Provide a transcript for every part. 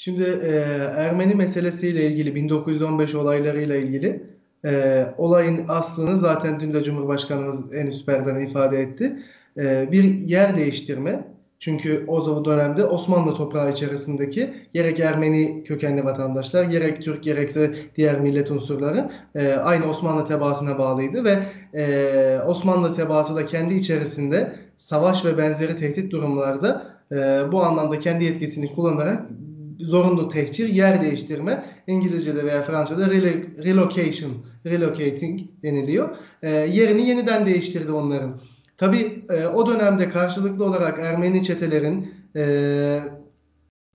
Şimdi Ermeni meselesiyle ilgili 1915 olaylarıyla ilgili olayın aslını zaten dün de Cumhurbaşkanımız en üst perdeden ifade etti. Bir yer değiştirme. Çünkü o dönemde Osmanlı toprağı içerisindeki gerek Ermeni kökenli vatandaşlar, gerek Türk, gerekse diğer millet unsurları aynı Osmanlı tebaasına bağlıydı ve Osmanlı tebaası da kendi içerisinde savaş ve benzeri tehdit durumlarda bu anlamda kendi yetkisini kullanarak zorunlu tehcir, yer değiştirme, İngilizce'de veya Fransızca'da relocation, relocating deniliyor. Yerini yeniden değiştirdi onların. Tabii o dönemde karşılıklı olarak Ermeni çetelerin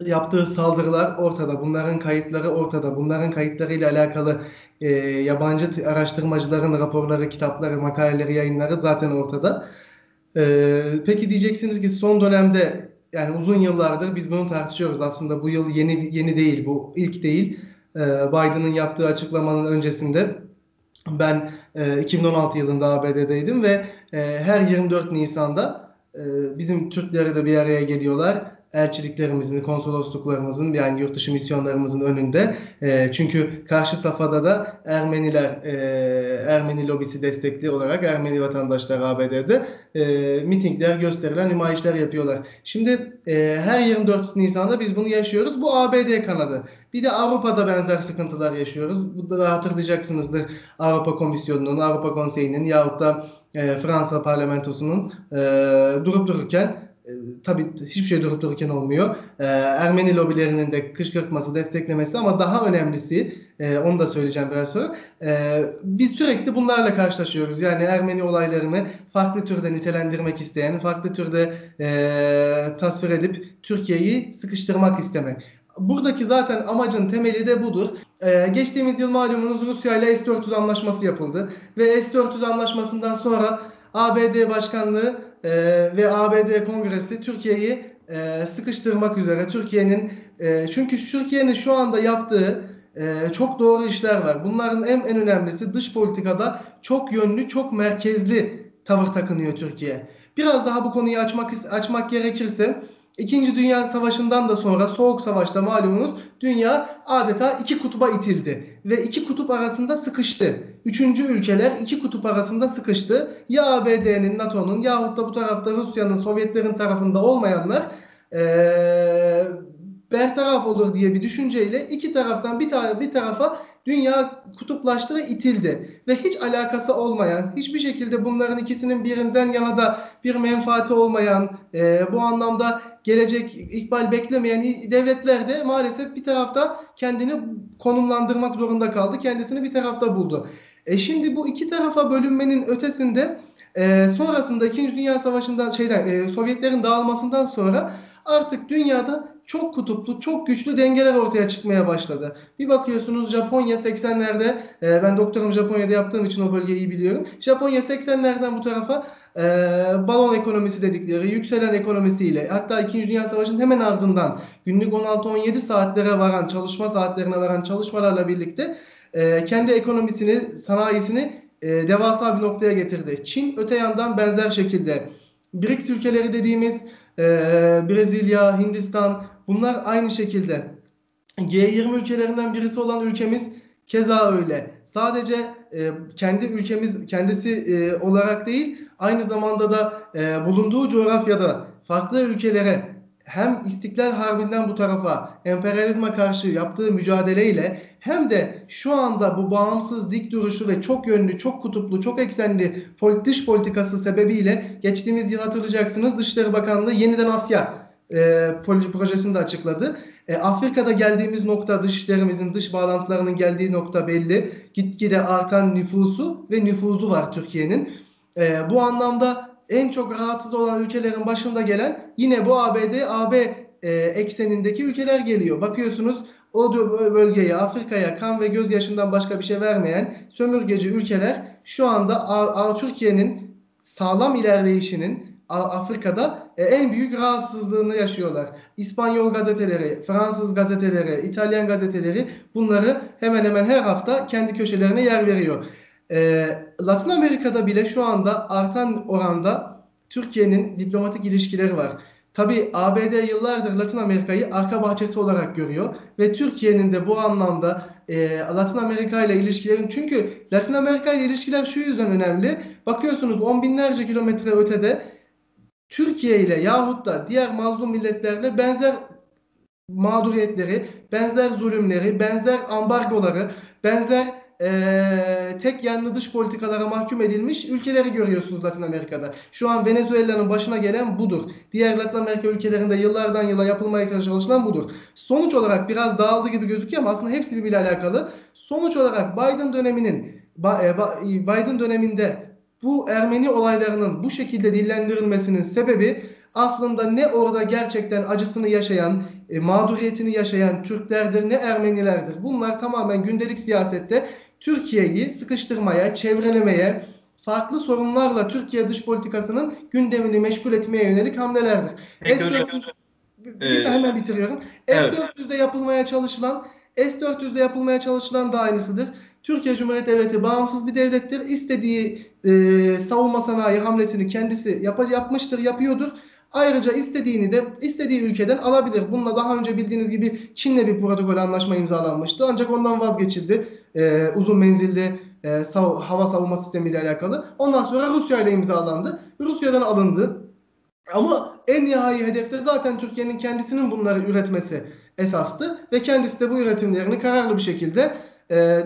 yaptığı saldırılar ortada. Bunların kayıtları ortada. Bunların kayıtlarıyla alakalı yabancı araştırmacıların raporları, kitapları, makaleleri, yayınları zaten ortada. Peki diyeceksiniz ki son dönemde yani uzun yıllardır biz bunu tartışıyoruz. Aslında bu yıl yeni değil, bu ilk değil. Biden'ın yaptığı açıklamanın öncesinde ben 2016 yılında ABD'deydim ve her 24 Nisan'da bizim Türkleri de bir araya geliyorlar. Elçiliklerimizin, konsolosluklarımızın yani yurt dışı misyonlarımızın önünde. Çünkü karşı safhada da Ermeniler, Ermeni lobisi destekli olarak Ermeni vatandaşlar ABD'de mitingler, gösteriler, nümayişler yapıyorlar. Şimdi her 24 Nisan'da biz bunu yaşıyoruz. Bu ABD kanadı. Bir de Avrupa'da benzer sıkıntılar yaşıyoruz. Bu da hatırlayacaksınızdır. Avrupa Komisyonu'nun, Avrupa Konseyi'nin yahut da Fransa parlamentosunun durup dururken tabii hiçbir şey durup dururken olmuyor. Ermeni lobilerinin de kışkırtması, desteklemesi ama daha önemlisi onu da söyleyeceğim biraz sonra. Biz sürekli bunlarla karşılaşıyoruz. Yani Ermeni olaylarını farklı türde nitelendirmek isteyen, farklı türde tasvir edip Türkiye'yi sıkıştırmak istemek. Buradaki zaten amacın temeli de budur. Geçtiğimiz yıl malumunuz Rusya ile S-400 anlaşması yapıldı. Ve S-400 anlaşmasından sonra ABD Başkanlığı ve ABD Kongresi Türkiye'yi sıkıştırmak üzere. Çünkü Türkiye'nin şu anda yaptığı çok doğru işler var. Bunların en önemlisi dış politikada çok yönlü, çok merkezli tavır takınıyor Türkiye. Biraz daha bu konuyu açmak gerekirse İkinci Dünya Savaşı'ndan da sonra Soğuk Savaş'ta malumunuz dünya adeta iki kutba itildi ve iki kutup arasında sıkıştı. Üçüncü ülkeler iki kutup arasında sıkıştı. Ya ABD'nin, NATO'nun yahut da bu tarafta Rusya'nın, Sovyetlerin tarafında olmayanlar ee, bertaraf olur diye bir düşünceyle iki taraftan bir tarafa dünya kutuplaştı ve itildi. Ve hiç alakası olmayan, hiçbir şekilde bunların ikisinin birinden yana da bir menfaati olmayan, bu anlamda gelecek ikbal beklemeyen devletler de maalesef bir tarafta kendini konumlandırmak zorunda kaldı. Kendisini bir tarafta buldu. Şimdi bu iki tarafa bölünmenin ötesinde sonrasında İkinci Dünya Savaşı'ndan Sovyetlerin dağılmasından sonra artık dünyada çok kutuplu, çok güçlü dengeler ortaya çıkmaya başladı. Bir bakıyorsunuz Japonya 80'lerde, ben doktorumu Japonya'da yaptığım için o bölgeyi iyi biliyorum. Japonya 80'lerden bu tarafa e, balon ekonomisi dedikleri yükselen ekonomisiyle hatta İkinci Dünya Savaşı'nın hemen ardından günlük 16-17 saatlere varan çalışma saatlerine varan çalışmalarla birlikte kendi ekonomisini, sanayisini devasa bir noktaya getirdi. Çin öte yandan benzer şekilde BRICS ülkeleri dediğimiz Brezilya, Hindistan bunlar aynı şekilde. G20 ülkelerinden birisi olan ülkemiz keza öyle. Sadece kendi ülkemiz kendisi olarak değil, aynı zamanda da bulunduğu coğrafyada farklı ülkelere hem İstiklal Harbi'nden bu tarafa emperyalizme karşı yaptığı mücadeleyle hem de şu anda bu bağımsız dik duruşu ve çok yönlü, çok kutuplu, çok eksenli dış politikası sebebiyle geçtiğimiz yıl hatırlayacaksınız Dışişleri Bakanlığı yeniden Asya projesini de açıkladı. Afrika'da geldiğimiz nokta, dışişlerimizin, dış bağlantılarının geldiği nokta belli. Gitgide artan nüfusu ve nüfuzu var Türkiye'nin. Bu anlamda en çok rahatsız olan ülkelerin başında gelen yine bu AB eksenindeki ülkeler geliyor. Bakıyorsunuz o bölgeye, Afrika'ya kan ve gözyaşından başka bir şey vermeyen sömürgeci ülkeler şu anda Türkiye'nin sağlam ilerleyişinin Afrika'da en büyük rahatsızlığını yaşıyorlar. İspanyol gazeteleri, Fransız gazeteleri, İtalyan gazeteleri bunları hemen hemen her hafta kendi köşelerine yer veriyor. Latin Amerika'da bile şu anda artan oranda Türkiye'nin diplomatik ilişkileri var. Tabii ABD yıllardır Latin Amerika'yı arka bahçesi olarak görüyor ve Türkiye'nin de bu anlamda Latin Amerika ile ilişkilerin, çünkü Latin Amerika ile ilişkiler şu yüzden önemli. Bakıyorsunuz on binlerce kilometre ötede Türkiye ile yahut da diğer mazlum milletlerle benzer mağduriyetleri, benzer zulümleri, benzer ambargoları, benzer tek yanlı dış politikalara mahkum edilmiş ülkeleri görüyorsunuz Latin Amerika'da. Şu an Venezuela'nın başına gelen budur. Diğer Latin Amerika ülkelerinde yıllardan yıla yapılmaya çalışılan budur. Sonuç olarak biraz dağıldı gibi gözüküyor ama aslında hepsi birbiriyle alakalı. Sonuç olarak Biden döneminde bu Ermeni olaylarının bu şekilde dillendirilmesinin sebebi aslında ne orada gerçekten acısını yaşayan, mağduriyetini yaşayan Türklerdir ne Ermenilerdir. Bunlar tamamen gündelik siyasette Türkiye'yi sıkıştırmaya, çevrelemeye, farklı sorunlarla Türkiye dış politikasının gündemini meşgul etmeye yönelik hamlelerdir. Peki hocam, Bir e, saniye hemen bitiriyorum. evet. S-400'de yapılmaya çalışılan da aynısıdır. Türkiye Cumhuriyeti Devleti bağımsız bir devlettir. İstediği savunma sanayi hamlesini kendisi yapmıştır, yapıyordur. Ayrıca istediğini de istediği ülkeden alabilir. Bununla daha önce bildiğiniz gibi Çin'le bir protokol anlaşma imzalanmıştı. Ancak ondan vazgeçildi. Uzun menzilli hava savunma sistemiyle alakalı. Ondan sonra Rusya ile imzalandı. Rusya'dan alındı. Ama en nihai hedefte zaten Türkiye'nin kendisinin bunları üretmesi esastı ve kendisi de bu üretimlerini kararlı bir şekilde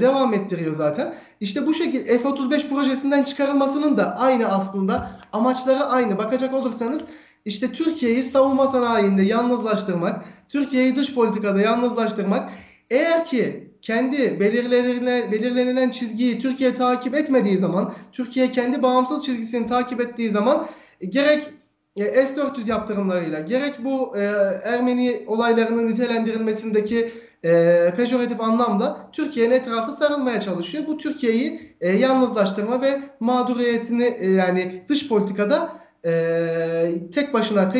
devam ettiriyor zaten. İşte bu şekilde F-35 projesinden çıkarılmasının da aynı aslında, amaçları aynı. Bakacak olursanız işte Türkiye'yi savunma sanayinde yalnızlaştırmak, Türkiye'yi dış politikada yalnızlaştırmak. Eğer ki kendi belirlenilen çizgiyi Türkiye takip etmediği zaman, Türkiye kendi bağımsız çizgisini takip ettiği zaman gerek S-400 yaptırımlarıyla gerek bu Ermeni olaylarının nitelendirilmesindeki pejoratif anlamda Türkiye'nin etrafı sarılmaya çalışıyor. Bu Türkiye'yi yalnızlaştırma ve mağduriyetini yani dış politikada tek başına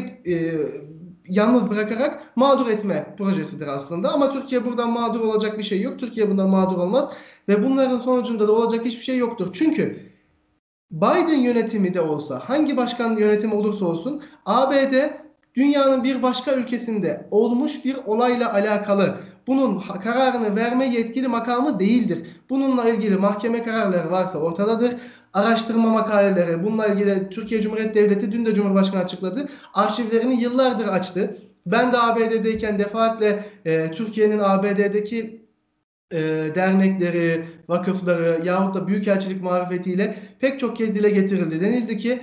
yalnız bırakarak mağdur etme projesidir aslında. Ama Türkiye buradan mağdur olacak bir şey yok. Türkiye bundan mağdur olmaz ve bunların sonucunda da olacak hiçbir şey yoktur. Çünkü Biden yönetimi de olsa, hangi başkan yönetimi olursa olsun, ABD dünyanın bir başka ülkesinde olmuş bir olayla alakalı bunun kararını verme yetkili makamı değildir. Bununla ilgili mahkeme kararları varsa ortadadır. Araştırma makaleleri, bununla ilgili Türkiye Cumhuriyeti Devleti dün de Cumhurbaşkanı açıkladı. Arşivlerini yıllardır açtı. Ben de ABD'deyken defaatle Türkiye'nin ABD'deki dernekleri, vakıfları yahut da büyükelçilik marifetiyle pek çok kez dile getirildi. Denildi ki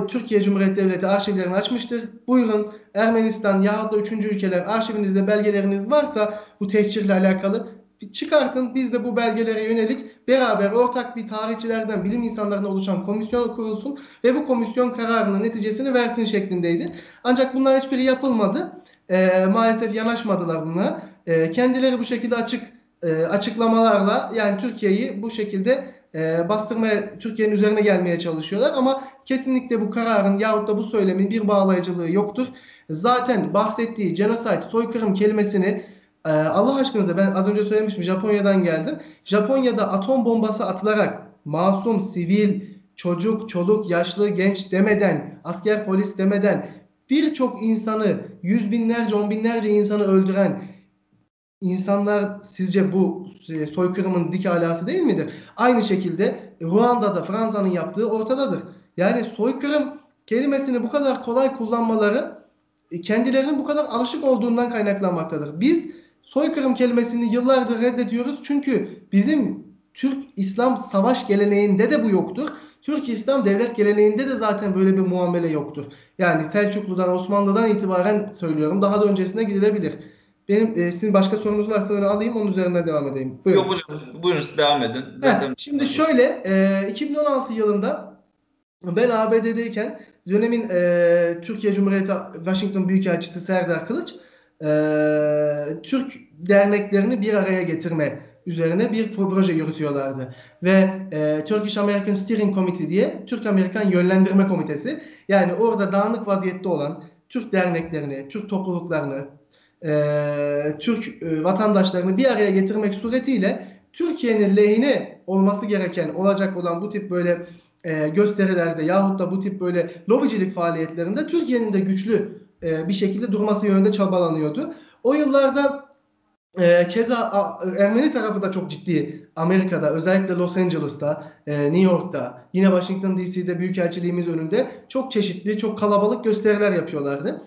Türkiye Cumhuriyeti Devleti arşivlerini açmıştır. Buyurun Ermenistan yahut da üçüncü ülkeler arşivinizde belgeleriniz varsa bu tehcirle alakalı çıkartın. Biz de bu belgelere yönelik beraber ortak bir tarihçilerden, bilim insanlarından oluşan komisyon kurulsun ve bu komisyon kararının neticesini versin şeklindeydi. Ancak bunlar hiçbiri yapılmadı. Maalesef yanaşmadılar buna. Kendileri bu şekilde açıklamalarla yani Türkiye'yi bu şekilde bastırmaya, Türkiye'nin üzerine gelmeye çalışıyorlar ama kesinlikle bu kararın yahut da bu söylemin bir bağlayıcılığı yoktur. Zaten bahsettiği genocide, soykırım kelimesini Allah aşkınıza, ben az önce söylemiştim, Japonya'dan geldim. Japonya'da atom bombası atılarak masum, sivil, çocuk, çoluk, yaşlı, genç demeden, asker, polis demeden birçok insanı, yüz binlerce, on binlerce insanı öldüren İnsanlar, sizce bu soykırımın dik alası değil midir? Aynı şekilde Ruanda'da Fransa'nın yaptığı ortadadır. Yani soykırım kelimesini bu kadar kolay kullanmaları kendilerinin bu kadar alışık olduğundan kaynaklanmaktadır. Biz soykırım kelimesini yıllardır reddediyoruz çünkü bizim Türk İslam savaş geleneğinde de bu yoktur. Türk İslam devlet geleneğinde de zaten böyle bir muamele yoktur. Yani Selçuklu'dan, Osmanlı'dan itibaren söylüyorum. Daha da öncesine gidilebilir. Sizin başka sorunuz varsa onu alayım, onun üzerine devam edeyim. Yok Buyurun. hocam, buyurun siz devam edin. Zaten Şimdi şöyle, 2016 yılında ben ABD'deyken dönemin Türkiye Cumhuriyeti Washington Büyükelçisi Serdar Kılıç Türk derneklerini bir araya getirme üzerine bir proje yürütüyorlardı. Ve Turkish American Steering Committee diye Türk-Amerikan Yönlendirme Komitesi, yani orada dağınık vaziyette olan Türk derneklerini, Türk topluluklarını, Türk vatandaşlarını bir araya getirmek suretiyle Türkiye'nin lehine olması gereken, olacak olan bu tip böyle gösterilerde yahut da bu tip böyle lobicilik faaliyetlerinde Türkiye'nin de güçlü bir şekilde durması yönünde çabalanıyordu. O yıllarda keza Ermeni tarafı da çok ciddi Amerika'da, özellikle Los Angeles'ta, New York'ta, yine Washington DC'de büyükelçiliğimiz önünde çok çeşitli, çok kalabalık gösteriler yapıyorlardı.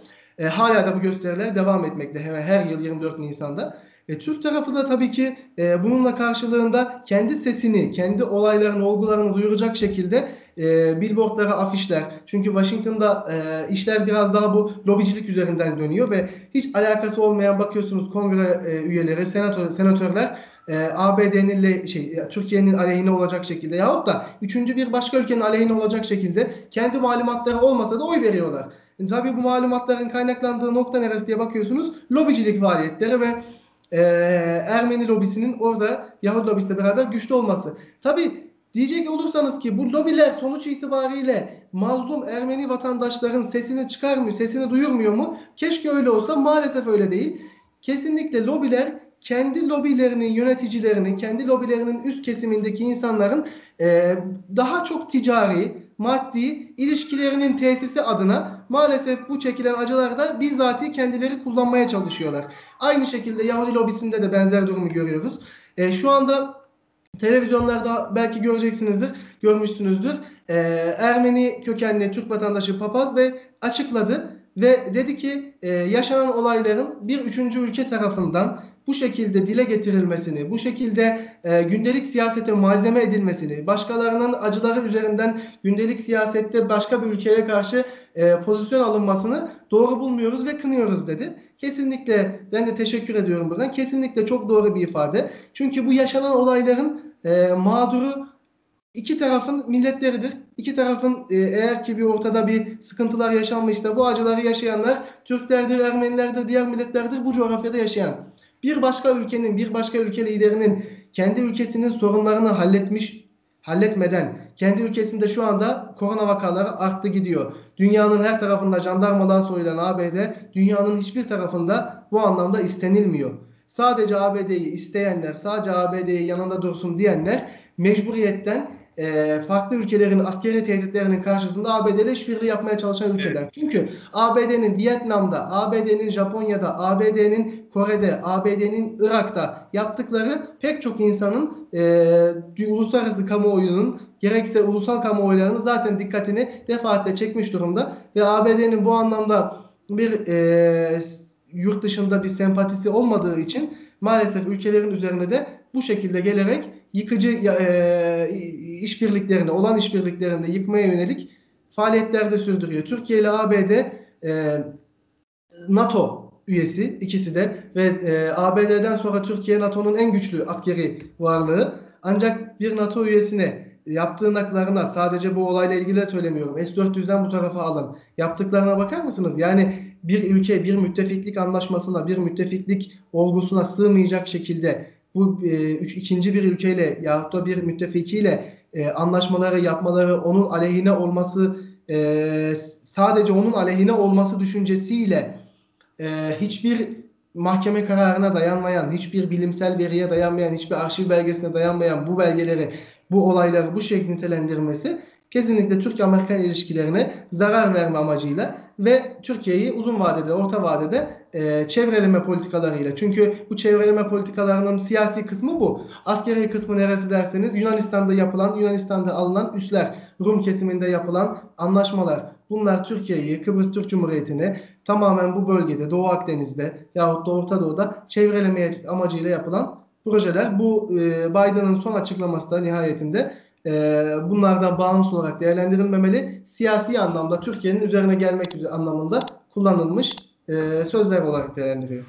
Hala da bu gösteriler devam etmekte hemen her yıl 24 Nisan'da. Türk tarafı da tabii ki bununla karşılığında kendi sesini, kendi olaylarını, olgularını duyuracak şekilde billboardlara afişler. Çünkü Washington'da işler biraz daha bu lobicilik üzerinden dönüyor ve hiç alakası olmayan bakıyorsunuz kongre üyeleri, senatörler ABD'nin Türkiye'nin aleyhine olacak şekilde yahut da üçüncü bir başka ülkenin aleyhine olacak şekilde kendi malumatları olmasa da oy veriyorlar. Tabii bu malumatların kaynaklandığı nokta neresi diye bakıyorsunuz. Lobicilik faaliyetleri ve Ermeni lobisinin orada Yahudi lobisiyle beraber güçlü olması. Tabii diyecek olursanız ki bu lobiler sonuç itibariyle mazlum Ermeni vatandaşların sesini çıkarmıyor, sesini duyurmuyor mu? Keşke öyle olsa, maalesef öyle değil. Kesinlikle lobiler kendi lobilerinin yöneticilerini, kendi lobilerinin üst kesimindeki insanların daha çok ticari, maddi ilişkilerinin tesisi adına maalesef bu çekilen acıları da bizzati kendileri kullanmaya çalışıyorlar. Aynı şekilde Yahudi lobisinde de benzer durumu görüyoruz. Şu anda televizyonlarda belki göreceksinizdir, görmüşsünüzdür. Ermeni kökenli Türk vatandaşı papaz ve açıkladı ve dedi ki yaşanan olayların bir üçüncü ülke tarafından bu şekilde dile getirilmesini, bu şekilde gündelik siyasete malzeme edilmesini, başkalarının acıları üzerinden gündelik siyasette başka bir ülkeye karşı pozisyon alınmasını doğru bulmuyoruz ve kınıyoruz dedi. Kesinlikle ben de teşekkür ediyorum buradan. Kesinlikle çok doğru bir ifade. Çünkü bu yaşanan olayların mağduru iki tarafın milletleridir. İki tarafın eğer ki bir ortada bir sıkıntılar yaşanmışsa bu acıları yaşayanlar Türklerdir, Ermenilerdir, diğer milletlerdir, bu coğrafyada yaşayan. Bir başka ülkenin, bir başka ülke liderinin kendi ülkesinin sorunlarını halletmeden, kendi ülkesinde şu anda korona vakaları arttı gidiyor. Dünyanın her tarafında jandarmalığa soyulan ABD, dünyanın hiçbir tarafında bu anlamda istenilmiyor. Sadece ABD'yi isteyenler, sadece ABD'yi yanında dursun diyenler mecburiyetten farklı ülkelerin askeri tehditlerinin karşısında ABD ile işbirliği yapmaya çalışan ülkeler. Çünkü ABD'nin Vietnam'da, ABD'nin Japonya'da, ABD'nin Kore'de, ABD'nin Irak'ta yaptıkları pek çok insanın uluslararası kamuoyunun gerekse ulusal kamuoylarının zaten dikkatini defaatle çekmiş durumda ve ABD'nin bu anlamda bir yurt dışında bir sempatisi olmadığı için maalesef ülkelerin üzerine de bu şekilde gelerek yıkıcı işbirliklerini, olan işbirliklerini de yıkmaya yönelik faaliyetler de sürdürüyor. Türkiye ile ABD NATO üyesi ikisi de ve ABD'den sonra Türkiye NATO'nun en güçlü askeri varlığı. Ancak bir NATO üyesine yaptıklarına, sadece bu olayla ilgili de söylemiyorum, S-400'den bu tarafa alın, yaptıklarına bakar mısınız? Yani bir ülke bir müttefiklik anlaşmasına, bir müttefiklik olgusuna sığmayacak şekilde bu ikinci bir ülkeyle yahut da bir müttefikiyle anlaşmaları yapmaları, onun aleyhine olması, sadece onun aleyhine olması düşüncesiyle hiçbir mahkeme kararına dayanmayan, hiçbir bilimsel veriye dayanmayan, hiçbir arşiv belgesine dayanmayan bu belgeleri, bu olayları bu şekilde nitelendirmesi kesinlikle Türk-Amerikan ilişkilerine zarar verme amacıyla ve Türkiye'yi uzun vadede, orta vadede çevreleme politikalarıyla. Çünkü bu çevreleme politikalarının siyasi kısmı bu. Askeri kısmı neresi derseniz Yunanistan'da yapılan, Yunanistan'da alınan üsler, Rum kesiminde yapılan anlaşmalar. Bunlar Türkiye'yi, Kıbrıs Türk Cumhuriyeti'ni tamamen bu bölgede, Doğu Akdeniz'de yahut da Orta Doğu'da çevrelemeye amacıyla yapılan projeler. Bu Biden'ın son açıklaması da nihayetinde bunlardan bağımsız olarak değerlendirilmemeli. Siyasi anlamda Türkiye'nin üzerine gelmek üzere anlamında kullanılmış sözler olarak değerlendiriyor.